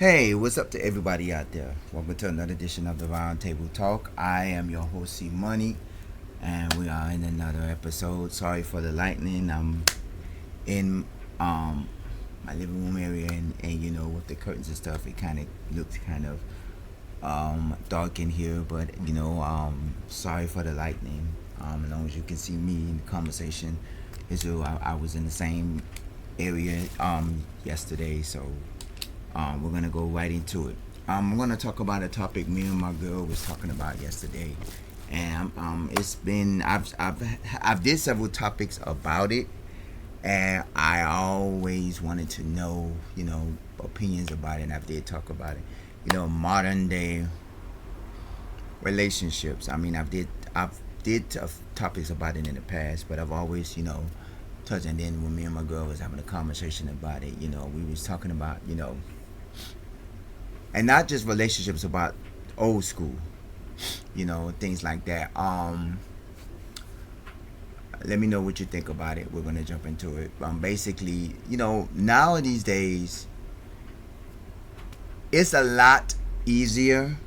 Hey, what's up to everybody out there? Welcome to another edition of the Roundtable Talk. I am your host, C Money, and we are in another episode. Sorry for the lightning. I'm in my living room area, and with the curtains and stuff, it kind of looks kind of dark in here. But sorry for the lightning. As long as you can see me in the conversation, I was in the same area yesterday, so we're gonna go right into it. I'm gonna talk about a topic me and my girl was talking about yesterday, and it's been I've did several topics about it, and I always wanted to know opinions about it, and I did talk about it. Modern day relationships. I mean, I've did topics about it in the past, but I've always touched. And then when me and my girl was having a conversation about it, we was talking about and not just relationships, about old school, things like that. Let me know what you think about it. We're gonna jump into it. Basically, now these days, it's a lot easier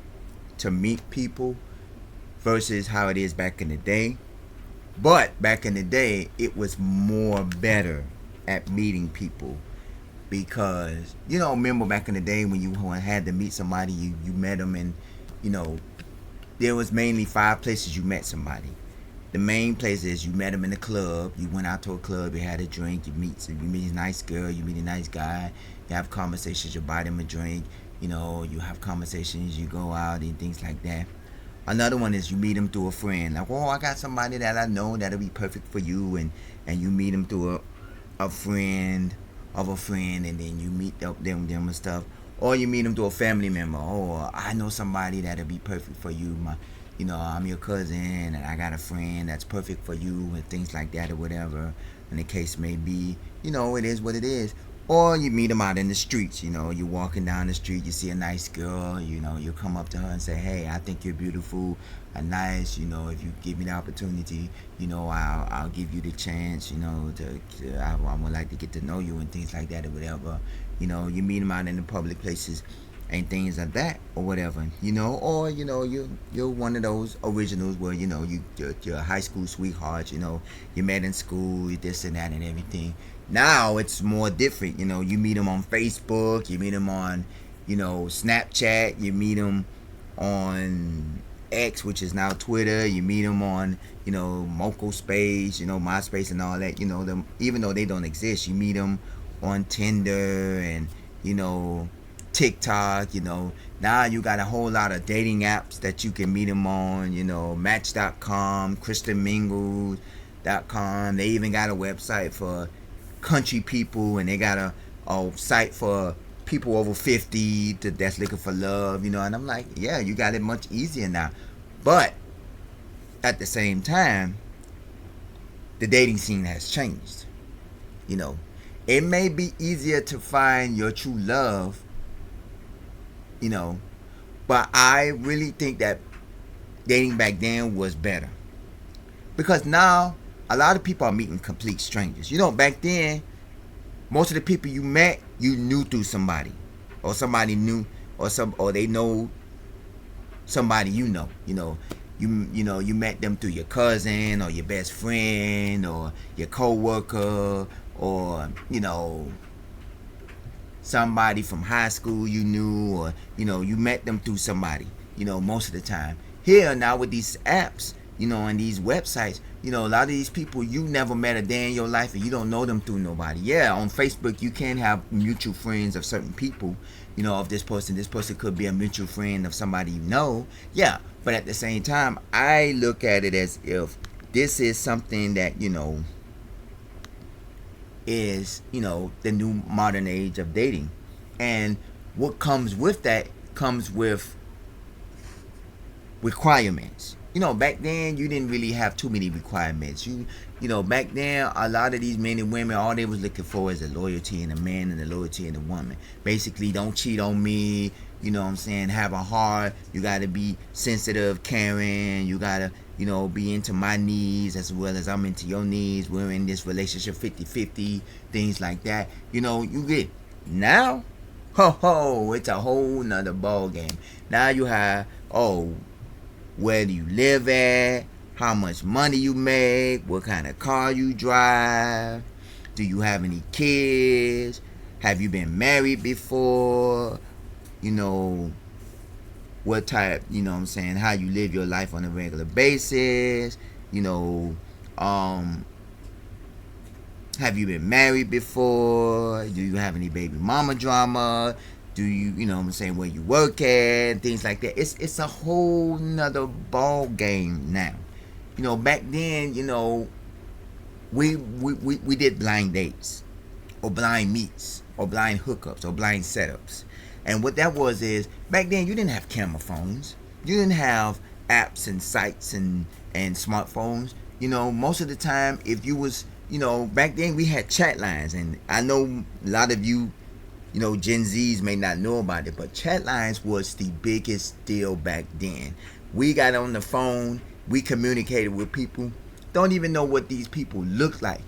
to meet people versus how it is back in the day. But back in the day, it was more better at meeting people because remember back in the day when you had to meet somebody, you met them, and you know there was mainly five places you met somebody. The main places: you met them in the club, you went out to a club, you had a drink, you meet a nice girl, you meet a nice guy, you have conversations, you buy them a drink, you have conversations, you go out and things like that. Another one is you meet them through a friend, like, oh, I got somebody that I know that'll be perfect for you, and you meet them through a friend of a friend, and then you meet them and stuff. Or you meet them through a family member. Oh, I know somebody that'll be perfect for you. I'm your cousin, and I got a friend that's perfect for you, and things like that, or whatever. And the case may be, it is what it is. Or you meet them out in the streets. You're walking down the street, you see a nice girl. You come up to her and say, "Hey, I think you're beautiful, and nice. If you give me the opportunity, I'll give you the chance. I would like to get to know you and things like that, or whatever. You meet them out in the public places and things like that, or whatever. Or you're one of those originals where you're a high school sweetheart. You met in school, this and that and everything. Now it's more different. You meet them on Facebook, you meet them on Snapchat, you meet them on X, which is now Twitter. You meet them on Moco Space, MySpace and all that. Them, even though they don't exist, you meet them on Tinder and TikTok. Now you got a whole lot of dating apps that you can meet them on. Match.com, ChristianMingles.com. They even got a website for country people, and they got a site for people over 50 that's looking for love. And I'm like, yeah, you got it much easier now. But at the same time, the dating scene has changed. you know it may be easier to find your true love, you know but I really think that dating back then was better, because now a lot of people are meeting complete strangers. Back then, most of the people you met, you knew through somebody, or somebody knew, or they know somebody. You met them through your cousin or your best friend or your coworker, or somebody from high school you knew, or you met them through somebody. Most of the time. Here now with these apps, and these websites, a lot of these people you never met a day in your life, and you don't know them through nobody. Yeah, on Facebook you can have mutual friends of certain people. Of this person could be a mutual friend of somebody you know. Yeah, but at the same time, I look at it as if this is something that is the new modern age of dating. And what comes with that comes with requirements. Back then you didn't really have too many requirements. Back then a lot of these men and women, all they was looking for is the loyalty in the man and the loyalty in the woman. Basically, don't cheat on me. What I'm saying? Have a heart. You gotta be sensitive, caring. You gotta, be into my needs as well as I'm into your needs. We're in this relationship 50-50, things like that. You get now. Ho ho, it's a whole nother ball game. Now you have, oh, where do you live at? How much money you make? What kind of car you drive? Do you have any kids? Have you been married before? You know, what type, you know what I'm saying, how you live your life on a regular basis. You know, have you been married before? Do you have any baby mama drama? Do you know what I'm saying, where you work at, things like that. It's a whole nother ball game now. You know, back then, you know, we did blind dates or blind meets or blind hookups or blind setups. And what that was is, back then you didn't have camera phones. You didn't have apps and sites and smartphones. You know, most of the time, if you was, you know, back then we had chat lines. And I know a lot of you, you know, Gen Zs may not know about it, but chat lines was the biggest deal back then. We got on the phone, we communicated with people, don't even know what these people look like.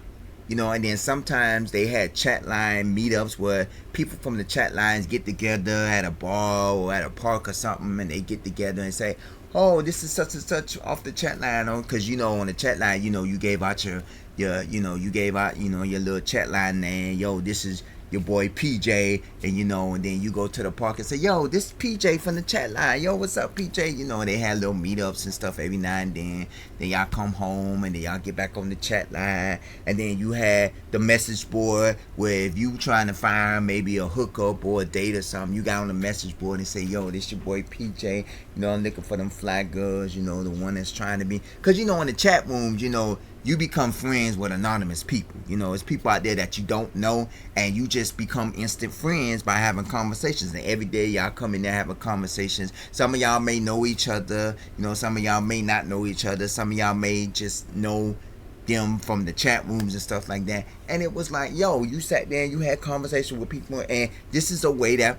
You know, and then sometimes they had chat line meetups where people from the chat lines get together at a bar or at a park or something, and they get together and say, oh, this is such and such off the chat line, because, you know, on the chat line, you know, you gave out your you know, you gave out, you know, your little chat line name. Yo, this is your boy PJ, and you know, and then you go to the park and say, yo, this is PJ from the chat line. Yo, what's up, PJ? You know, and they had little meetups and stuff every now and then. Then y'all come home and then y'all get back on the chat line. And then you had the message board where if you trying to find maybe a hookup or a date or something, you got on the message board and say, yo, this your boy PJ. You know, I'm looking for them fly girls, you know, the one that's trying to be. Because, you know, in the chat rooms, you know, you become friends with anonymous people. You know, it's people out there that you don't know, and you just become instant friends by having conversations. And every day y'all come in there having conversations. Some of y'all may know each other. You know, some of y'all may not know each other. Some of y'all may just know them from the chat rooms and stuff like that. And it was like, yo, you sat there and you had conversation with people, and this is a way that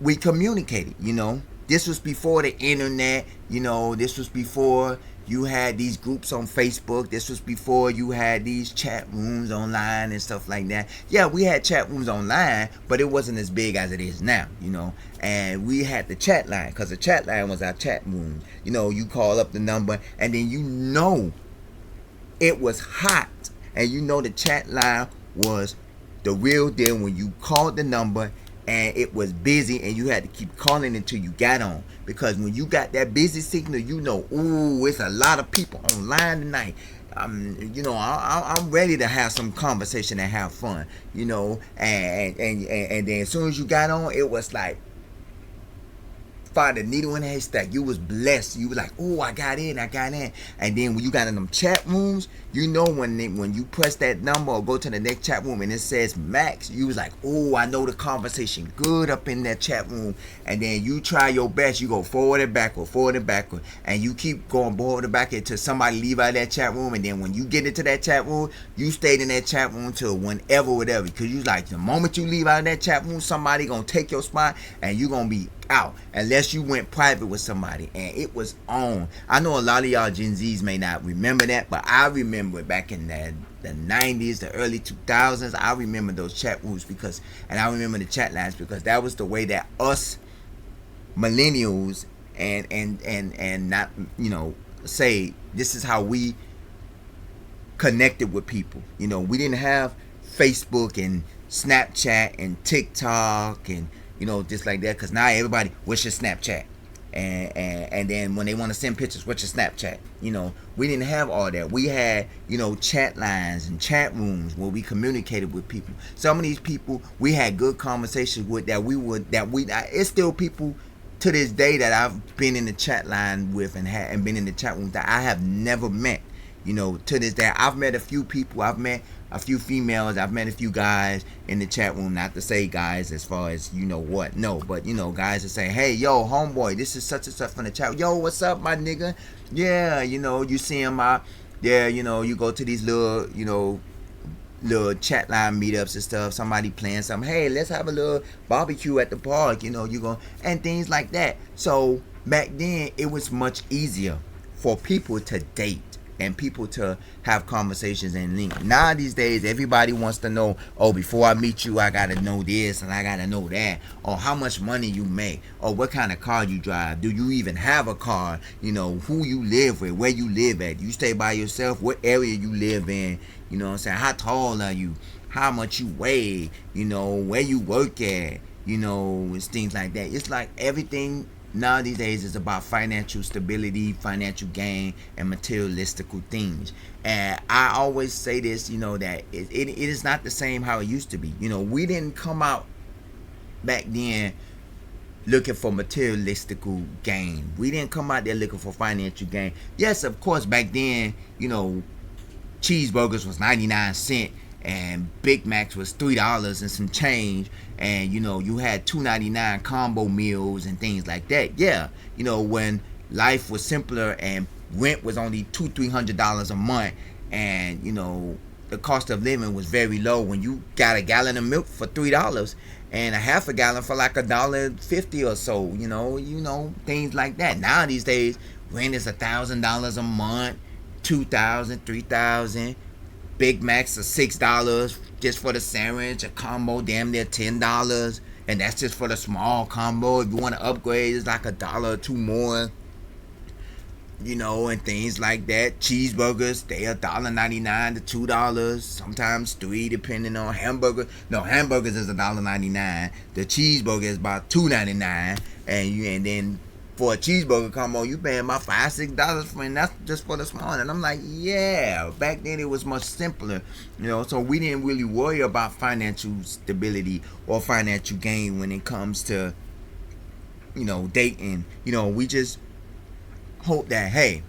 we communicated. You know, this was before the internet. You know, this was before you had these groups on Facebook. This was before you had these chat rooms online and stuff like that. Yeah, we had chat rooms online, but it wasn't as big as it is now, you know. And we had the chat line, because the chat line was our chat room. You know, you call up the number, and then you know it was hot. And you know the chat line was the real deal when you called the number and it was busy and you had to keep calling until you got on. Because when you got that busy signal, you know, ooh, it's a lot of people online tonight. You know, I'm ready to have some conversation and have fun, you know. And then as soon as you got on, it was like find a needle in a haystack. You was blessed. You was like, oh, I got in. And then when you got in them chat rooms, you know, when you press that number or go to the next chat room and it says max, you was like, oh, I know the conversation good up in that chat room. And then you try your best. You go forward and backward, and you keep going forward and backward until somebody leave out of that chat room. And then when you get into that chat room, you stayed in that chat room till whenever, whatever. Because you like, the moment you leave out of that chat room, somebody gonna take your spot and you gonna be out unless you went private with somebody. And it was on. I know a lot of y'all Gen Zs may not remember that, but I remember back in the 90s, the early 2000s. I remember those chat rooms and I remember the chat lines, because that was the way that us millennials and not, you know, say this is how we connected with people. You know, we didn't have Facebook and Snapchat and TikTok and, you know, just like that. Because now everybody, what's your Snapchat? And then when they want to send pictures, what's your Snapchat? You know, we didn't have all that. We had, you know, chat lines and chat rooms where we communicated with people. Some of these people we had good conversations with it's still people to this day that I've been in the chat line with and been in the chat room that I have never met. You know, to this day, I've met a few people. I've met a few females. I've met a few guys in the chat room. Not to say guys as far as, you know what. No, but, you know, guys that say, hey, yo, homeboy, this is such and such from the chat. Yo, what's up, my nigga? Yeah, you know, you see him out there. You know, you go to these little, you know, little chat line meetups and stuff. Somebody playing something. Hey, let's have a little barbecue at the park. You know, you go, and things like that. So back then, it was much easier for people to date. and people to have conversations and link. Now these days, everybody wants to know, oh, before I meet you, I gotta know this and I gotta know that, or how much money you make, or what kind of car you drive. Do you even have a car? You know, who you live with, where you live at. You stay by yourself, what area you live in. You know what I'm saying? How tall are you? How much you weigh? You know, where you work at? You know, it's things like that. It's like everything now these days is about financial stability, financial gain, and materialistical things. And I always say this, you know, that it is not the same how it used to be. You know, we didn't come out back then looking for materialistical gain. We didn't come out there looking for financial gain. Yes, of course, back then, you know, cheeseburgers was 99 cents and Big Macs was $3 and some change, and you know, you had $2.99 combo meals and things like that. Yeah, you know, when life was simpler and rent was only $200-300 a month, and you know, the cost of living was very low. When you got a gallon of milk for $3 and a half a gallon for like $1.50 or so, you know, things like that. Now these days, rent is $1,000 a month, $2,000, $3,000. Big Macs are $6 just for the sandwich. A combo damn near $10, and that's just for the small combo. If you want to upgrade, it's like $1 or $2 more. You know, and things like that. Cheeseburgers, they $1.99 to $2, sometimes $3, depending on hamburger. No, hamburgers is $1.99. The cheeseburger is about $2.99, and then for a cheeseburger combo, you paying about $5-6 for, and that's just for the small. And I'm like, yeah, back then it was much simpler, you know. So we didn't really worry about financial stability or financial gain when it comes to, you know, dating. You know, we just hope that, hey,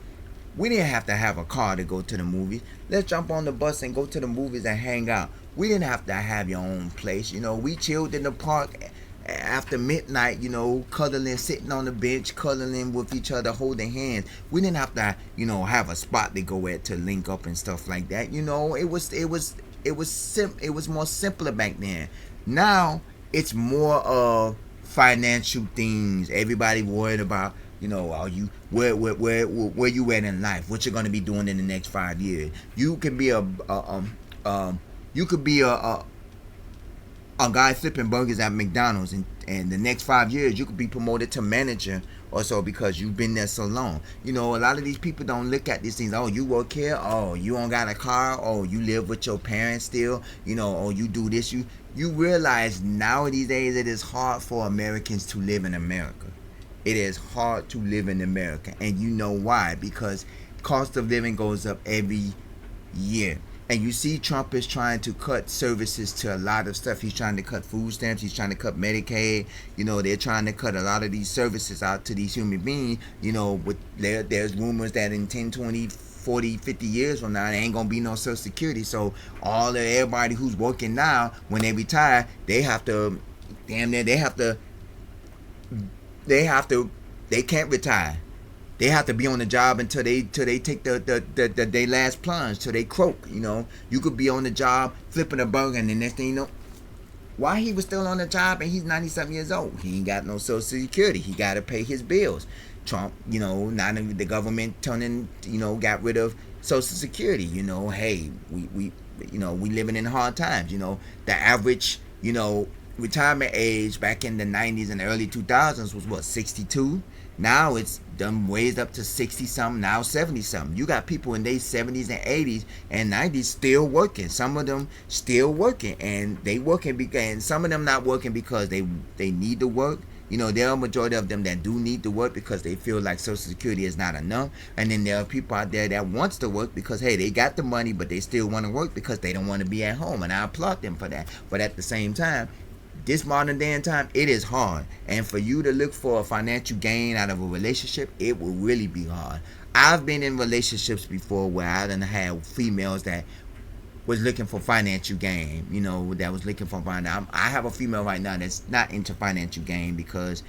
we didn't have to have a car to go to the movies. Let's jump on the bus and go to the movies and hang out. We didn't have to have your own place. You know, we chilled in the park after midnight, you know, cuddling, sitting on the bench, cuddling with each other, holding hands. We didn't have to, you know, have a spot to go at to link up and stuff like that. You know, it was more simpler back then. Now it's more of financial things. Everybody worried about, you know, are you where you at in life? What you're gonna be doing in the next 5 years? You can be a guy flipping burgers at McDonald's, and the next 5 years you could be promoted to manager or so because you've been there so long. You know, a lot of these people don't look at these things. Oh, you work here. Oh, you don't got a car. Oh, you live with your parents still. You know, oh, you do this. You realize nowadays it is hard for Americans to live in America. It is hard to live in America, and you know why? Because cost of living goes up every year. And you see Trump is trying to cut services to a lot of stuff. He's trying to cut food stamps. He's trying to cut Medicaid. You know, they're trying to cut a lot of these services out to these human beings. You know, there's rumors that in 10, 20, 40, 50 years from now, there ain't going to be no Social Security. So everybody who's working now, when they retire, they have to, they can't retire. They have to be on the job until they take their last plunge, till they croak. You know, you could be on the job flipping a burger, and the next thing you know, why he was still on the job and he's 90-something years old. He ain't got no Social Security. He got to pay his bills. Trump, you know, now the government got rid of Social Security. You know, hey, we living in hard times. You know, the average, you know, retirement age back in the 90s and the early 2000s was what, 62? Now it's done raised up to 60-something, now 70-something. You got people in their 70s and 80s and 90s still working. Some of them still working, and they working, and some of them not working because they need to work. You know, there are a majority of them that do need to work because they feel like Social Security is not enough. And then there are people out there that wants to work because, hey, they got the money, but they still want to work because they don't want to be at home. And I applaud them for that. But at the same time, this modern day and time, it is hard. And for you to look for a financial gain out of a relationship, it will really be hard. I've been in relationships before where I done had females that was looking for financial gain, you know, that was looking for financial. I have a female right now that's not into financial gain because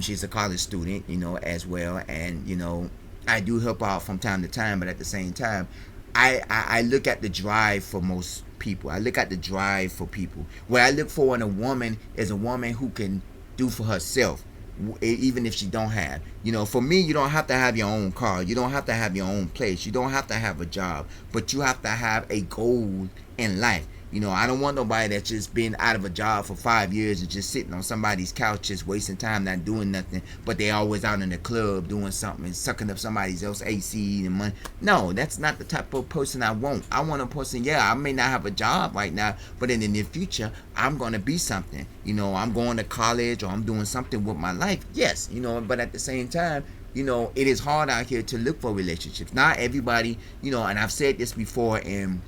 she's a college student, you know, as well. And, you know, I do help out from time to time, but at the same time, I look at the drive for most people. I look at the drive for people. What I look for in a woman is a woman who can do for herself. even if she don't have. For me, you don't have to have your own car. You don't have to have your own place. You don't have to have a job. But you have to have a goal in life. I don't want nobody that's just been out of a job for 5 years and just sitting on somebody's couch just wasting time not doing nothing, but they always out in the club doing something and sucking up somebody else's AC and money. No, that's not the type of person I want. I want a person, yeah, I may not have a job right now, but in the near future, I'm going to be something. I'm going to college or I'm doing something with my life. Yes, but at the same time, it is hard out here to look for relationships. Not everybody, and I've said this before in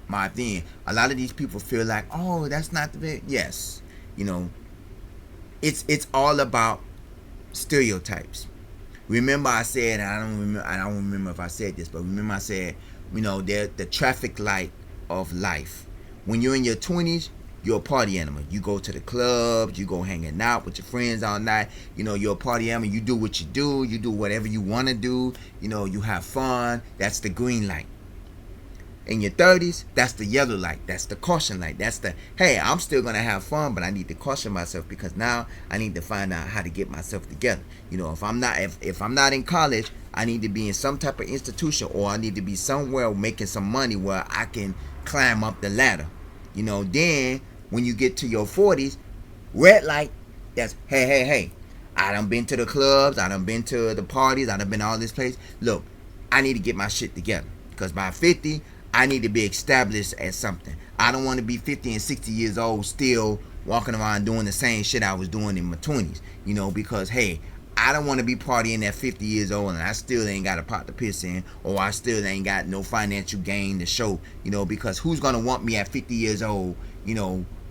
my thing. A lot of these people feel like, oh, that's not the bit. Yes, it's all about stereotypes. Remember, I said, I don't remember if I said this, but remember I said, they're the traffic light of life. When you're in your 20s, you're a party animal. You go to the clubs, you go hanging out with your friends all night. You're a party animal. You do what you do. You do whatever you want to do. You have fun. That's the green light. In your 30s, that's the yellow light. That's the caution light. That's the, hey, I'm still going to have fun, but I need to caution myself because now I need to find out how to get myself together. If I'm not in college, I need to be in some type of institution, or I need to be somewhere making some money where I can climb up the ladder. Then when you get to your 40s, red light, that's, hey, I done been to the clubs, I done been to the parties, I done been to all this place. Look, I need to get my shit together because by 50, I need to be established as something. I don't want to be 50 and 60 years old still walking around doing the same shit I was doing in my 20s, because, hey, I don't want to be partying at 50 years old and I still ain't got a pot to piss in, or I still ain't got no financial gain to show, because who's going to want me at 50 years old,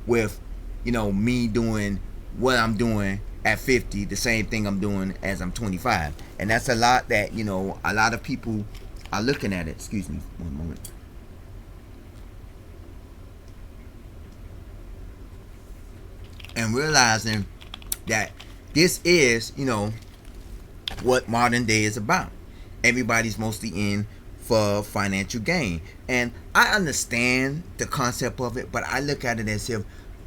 with, me doing what I'm doing at 50, the same thing I'm doing as I'm 25. And that's a lot that, a lot of people are looking at it. Excuse me one moment. And realizing that this is, what modern day is about. Everybody's mostly in for financial gain. And I understand the concept of it, but I look at it as if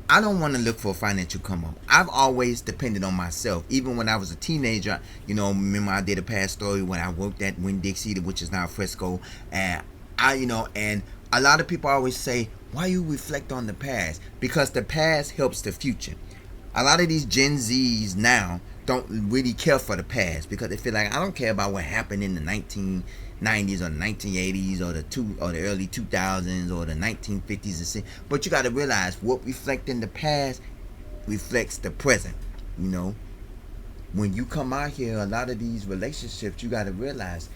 I don't want to look for a financial come up. I've always depended on myself. Even when I was a teenager, remember I did a past story when I worked at Winn-Dixie, which is now Frisco. And and a lot of people always say, why you reflect on the past? Because the past helps the future. A lot of these Gen Zs now don't really care for the past because they feel like, I don't care about what happened in the 1990s or the 1980s or the early 2000s or the 1950s and 60s. But you got to realize what reflects in the past reflects the present. When you come out here, a lot of these relationships, you got to realize,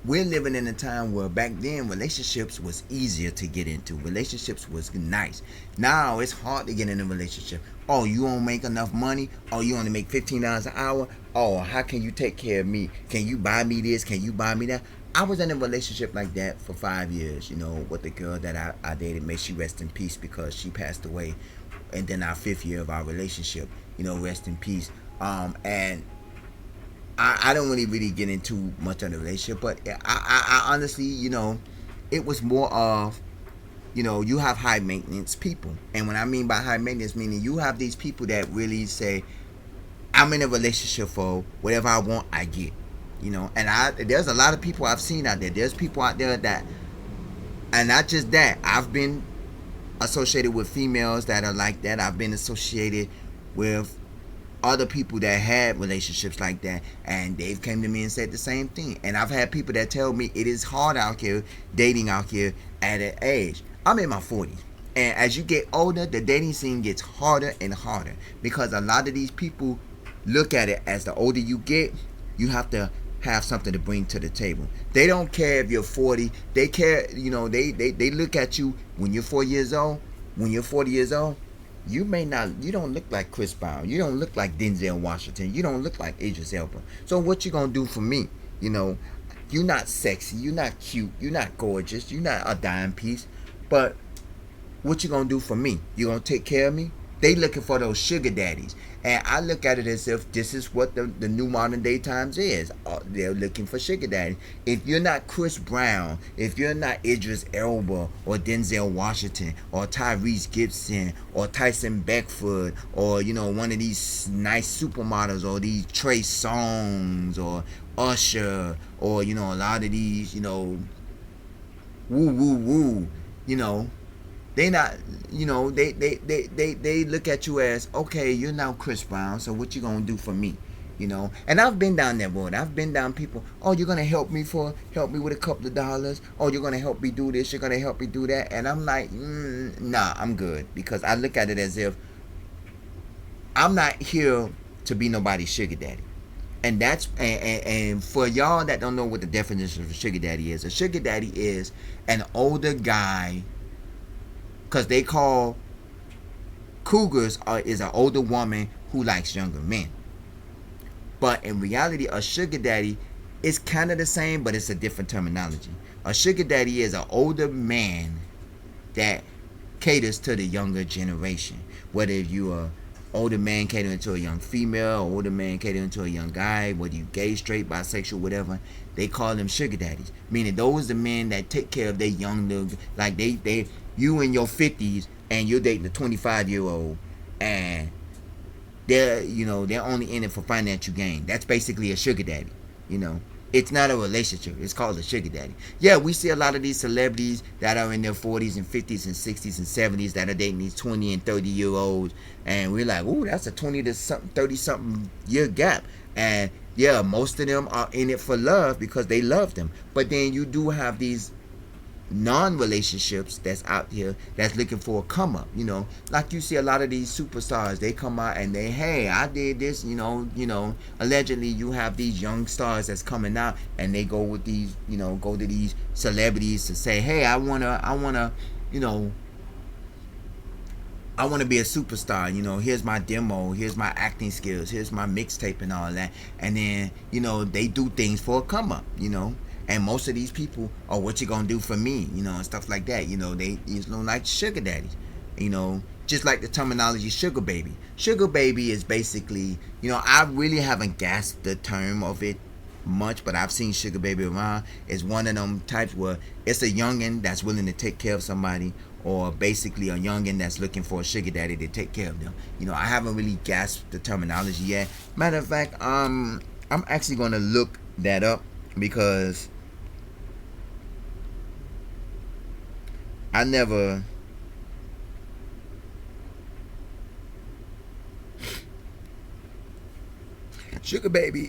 we're living in a time where back then relationships was easier to get into. Relationships was nice. Now it's hard to get in a relationship. Oh, you don't make enough money? Oh, you only make $15 an hour? Oh, how can you take care of me? Can you buy me this? Can you buy me that? I was in a relationship like that for 5 years, with the girl that I dated. May she rest in peace because she passed away. And then our 5th year of our relationship, rest in peace. And I don't really get into much of the relationship, but I honestly, it was more of, you have high maintenance people. And when I mean by high maintenance, meaning you have these people that really say, I'm in a relationship for whatever I want, I get. And there's a lot of people I've seen out there. There's people out there that, and not just that, I've been associated with females that are like that. I've been associated with other people that had relationships like that, and they've came to me and said the same thing. And I've had people that tell me it is hard out here, dating out here at an age. I'm in my 40s, and as you get older, the dating scene gets harder and harder because a lot of these people look at it as the older you get, you have to have something to bring to the table. They don't care if you're 40. They care, they look at you when you're 4 years old. When you're 40 years old, you don't look like Chris Brown. You don't look like Denzel Washington. You don't look like Idris Elba. So what you gonna do for me? You're not sexy. You're not cute. You're not gorgeous. You're not a dime piece. But what you gonna do for me? You gonna take care of me? They looking for those sugar daddies. And I look at it as if this is what the new modern day times is. They're looking for sugar daddy. If you're not Chris Brown, if you're not Idris Elba or Denzel Washington or Tyrese Gibson or Tyson Beckford or one of these nice supermodels or these Trey Songz or Usher or a lot of these woo woo woo, they not, they look at you as, okay, you're now Chris Brown, so what you gonna do for me? And I've been down that road. I've been down people, oh, you're gonna help me with a couple of dollars, oh, you're gonna help me do this, you're gonna help me do that, and I'm like, nah, I'm good, because I look at it as if I'm not here to be nobody's sugar daddy. And that's and for y'all that don't know what the definition of a sugar daddy is, a sugar daddy is an older guy, because they call cougars is an older woman who likes younger men. But in reality, a sugar daddy is kind of the same, but it's a different terminology. A sugar daddy is an older man that caters to the younger generation. Whether you are older man catering to a young female, or older man catering to a young guy, whether you gay, straight, bisexual, whatever, they call them sugar daddies. Meaning those are the men that take care of their young little, like you in your 50s and you're dating a 25-year-old, and they're only in it for financial gain. That's basically a sugar daddy. It's not a relationship. It's called a sugar daddy. Yeah, we see a lot of these celebrities that are in their 40s and 50s and 60s and 70s that are dating these 20 and 30-year-olds, and we're like, ooh, that's a 20 to something, 30-something year gap. And yeah, most of them are in it for love because they love them. But then you do have these non-relationships that's out here that's looking for a come up. Like you see a lot of these superstars, they come out and they, hey, I did this, allegedly you have these young stars that's coming out and they go with these, go to these celebrities to say, hey, I wanna be a superstar, here's my demo, here's my acting skills, here's my mixtape and all that. And then, they do things for a come up, And most of these people are, what you gonna do for me, and stuff like that. They like sugar daddies, just like the terminology sugar baby. Sugar baby is basically, I really haven't gasped the term of it much, but I've seen sugar baby around. It's one of them types where it's a youngin that's willing to take care of somebody, or basically a youngin that's looking for a sugar daddy to take care of them. I haven't really gasped the terminology yet. Matter of fact, I'm actually gonna look that up because I never sugar baby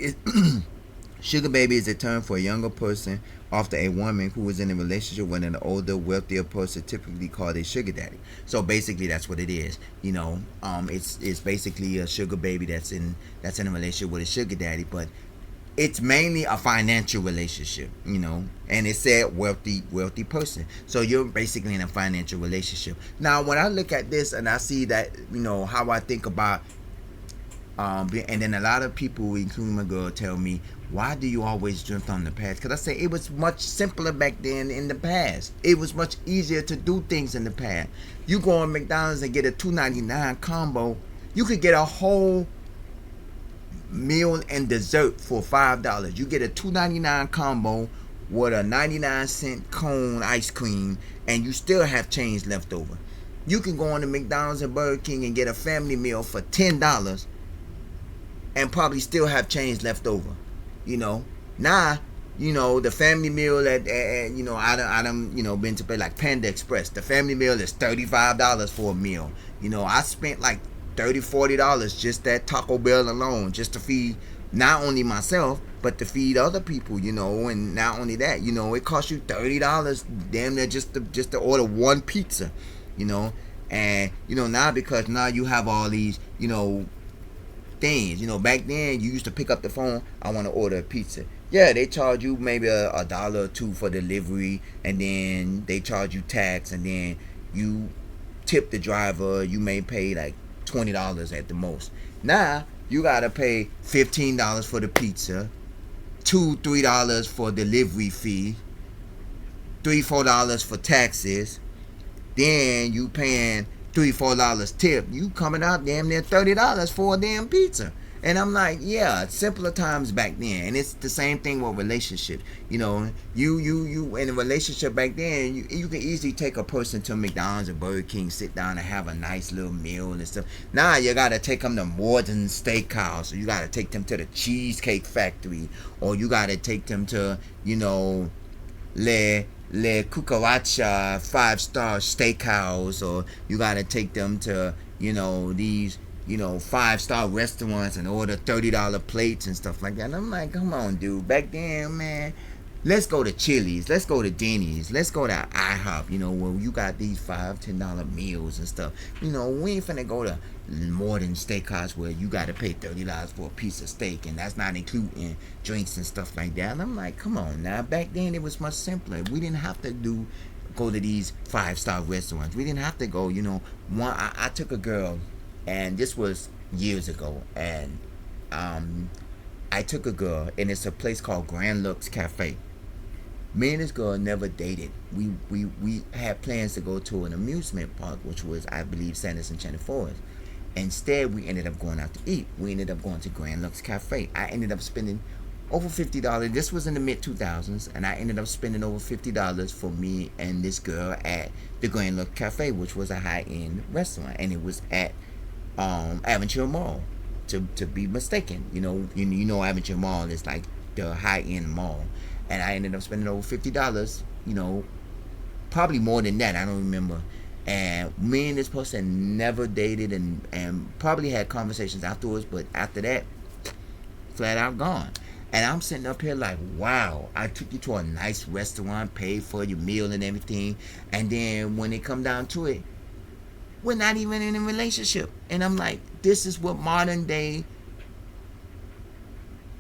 is a term for a younger person after a woman who is in a relationship with an older, wealthier person, typically called a sugar daddy. So basically, that's what it is. It's basically a sugar baby that's in a relationship with a sugar daddy, but it's mainly a financial relationship, and it said wealthy person. So you're basically in a financial relationship. Now, when I look at this and I see that, how I think about, and then a lot of people, including my girl, tell me, why do you always drift on the past? Because I say it was much simpler back then in the past. It was much easier to do things in the past. You go on McDonald's and get a $2.99 combo. You could get a whole meal and dessert for $5. You get a $2.99 combo with a 99-cent cone ice cream, and you still have change left over. You can go on to McDonald's and Burger King and get a family meal for $10 and probably still have change left over. Now, the family meal at I done been to play like Panda Express. The family meal is $35 for a meal. I spent like $30-$40 just that Taco Bell alone, just to feed not only myself but to feed other people, and not only that, it costs you $30 damn near just to order one pizza, and now, because now you have all these things. Back then you used to pick up the phone, I want to order a pizza. Yeah, they charge you maybe a dollar or two for delivery, and then they charge you tax, and then you tip the driver. You may pay like $20 at the most. Now you gotta pay $15 for the pizza, $2-3 for delivery fee, $3-4 for taxes. Then you paying $3-4 tip, you coming out damn near $30 for a damn pizza. And I'm like, yeah, simpler times back then. And it's the same thing with relationships. You know, you in a relationship back then, you can easily take a person to McDonald's or Burger King, sit down and have a nice little meal and stuff. Now you gotta take them to Morton Steakhouse, or you gotta take them to the Cheesecake Factory, or you gotta take them to, you know, Le Cucaracha 5-star steakhouse, or you gotta take them to, you know, these, you know, 5-star restaurants and order $30 plates and stuff like that. And I'm like, come on, dude. Back then, man, let's go to Chili's, let's go to Denny's, let's go to IHOP, you know, where you got these $5-10 meals and stuff. You know, we ain't finna go to Morton Steakhouse where you gotta pay $30 for a piece of steak, and that's not including drinks and stuff like that. And I'm like, come on now. Back then it was much simpler. We didn't have to go to these 5-star restaurants. We didn't have to go, you know. I took a girl, and this was years ago, and I took a girl, and it's a place called Grand Lux Cafe. Me and this girl never dated. We had plans to go to an amusement park, which was, I believe, Sanderson Enchanted Forest. Instead, we ended up going out to eat. We ended up going to Grand Lux Cafe. I ended up spending over $50. This was in the mid-2000s, and I ended up spending over $50 for me and this girl at the Grand Lux Cafe, which was a high-end restaurant, and it was at Aventura Mall, to be mistaken. You know Aventura Mall is like the high-end mall. And I ended up spending over $50, you know, probably more than that, I don't remember. And me and this person never dated, and probably had conversations afterwards, but after that, flat out gone. And I'm sitting up here like, wow, I took you to a nice restaurant, paid for your meal and everything, and then when it come down to it, we're not even in a relationship. And I'm like, this is what modern day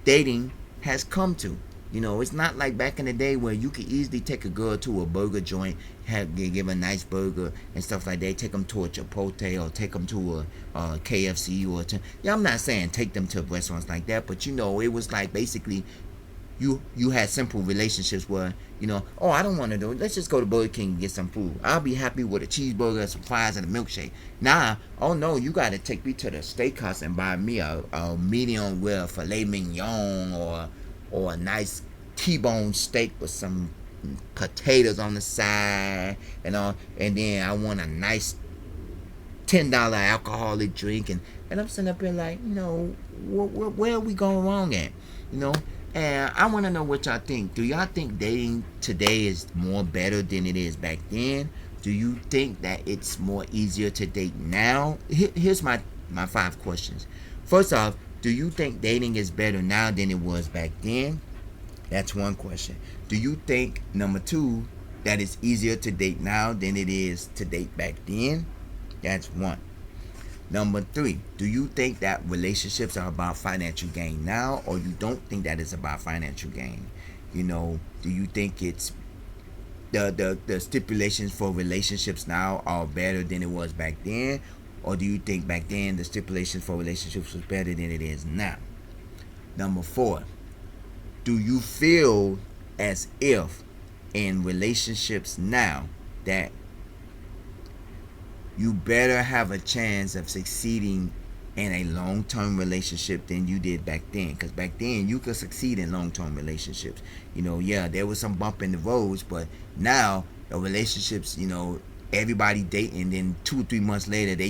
dating has come to. You know, it's not like back in the day where you could easily take a girl to a burger joint, give a nice burger and stuff like that. Take them to a Chipotle, or take them to a KFC, or yeah, I'm not saying take them to restaurants like that, but you know, it was like basically you had simple relationships where, you know, oh, I don't want to do it. Let's just go to Burger King and get some food. I'll be happy with a cheeseburger, some fries, and a milkshake. Nah, oh no, you got to take me to the steakhouse and buy me a medium well filet mignon, or a nice T-bone steak with some potatoes on the side and all, and then I want a nice $10 alcoholic drink, and I'm sitting up here like, you know, where are we going wrong at, you know? And I want to know what y'all think. Do y'all think dating today is more better than it is back then? Do you think that it's more easier to date now? Here's my 5 questions. First off, do you think dating is better now than it was back then? That's one question. Do you think, number 2, that it's easier to date now than it is to date back then? That's 1. Number 3, do you think that relationships are about financial gain now, or you don't think that it's about financial gain? You know, do you think it's the stipulations for relationships now are better than it was back then, or do you think back then the stipulations for relationships was better than it is now? Number 4, do you feel as if in relationships now that you better have a chance of succeeding in a long-term relationship than you did back then? Because back then you could succeed in long-term relationships. You know, yeah, there was some bump in the roads, but now the relationships, you know, everybody dating, then 2 or 3 months later they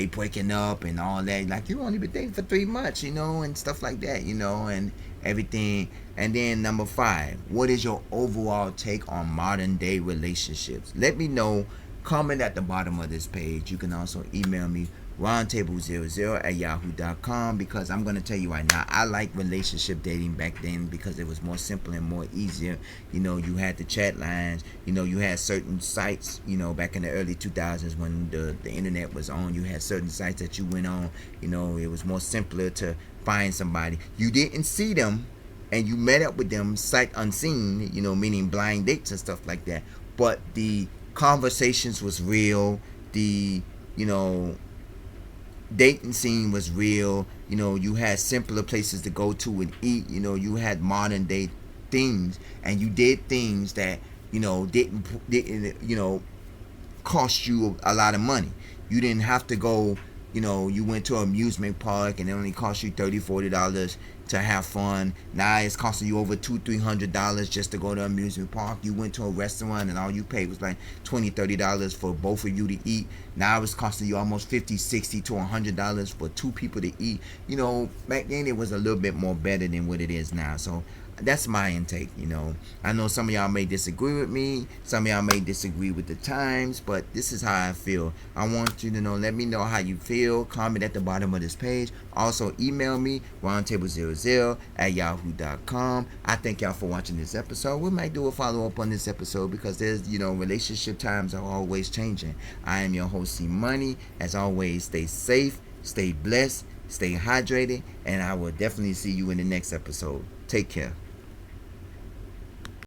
breaking up and all that. Like, you only been dating for 3 months, you know, and stuff like that, you know, and everything. And then number 5, what is your overall take on modern day relationships? Let me know. Comment at the bottom of this page. You can also email me, roundtable00@yahoo.com, because I'm going to tell you right now, I like relationship dating back then because it was more simple and more easier. You know, you had the chat lines, you know, you had certain sites, you know, back in the early 2000s when the internet was on, you had certain sites that you went on, you know, it was more simpler to find somebody. You didn't see them, and you met up with them sight unseen, you know, meaning blind dates and stuff like that, but the conversations was real, the, you know, dating scene was real. You know, you had simpler places to go to and eat. You know, you had modern day things, and you did things that, you know, didn't you know, cost you a lot of money. You didn't have to go, you went to an amusement park and it only cost you $30-$40 to have fun. Now it's costing you over $200-$300 just to go to an amusement park. You went to a restaurant and all you paid was like $20-$30 for both of you to eat. Now it's costing you almost $50-$60 to $100 for two people to eat. Back then it was a little bit more better than what it is now. So that's my intake. I know some of y'all may disagree with me, some of y'all may disagree with the times, but this is how I feel. I want you to know, let me know how you feel. Comment at the bottom of this page. Also email me, roundtable00@yahoo.com. I thank y'all for watching this episode. We might do a follow-up on this episode because there's, relationship times are always changing. I am your host, C Money. As always, stay safe, stay blessed, stay hydrated, and I will definitely see you in the next episode. Take care.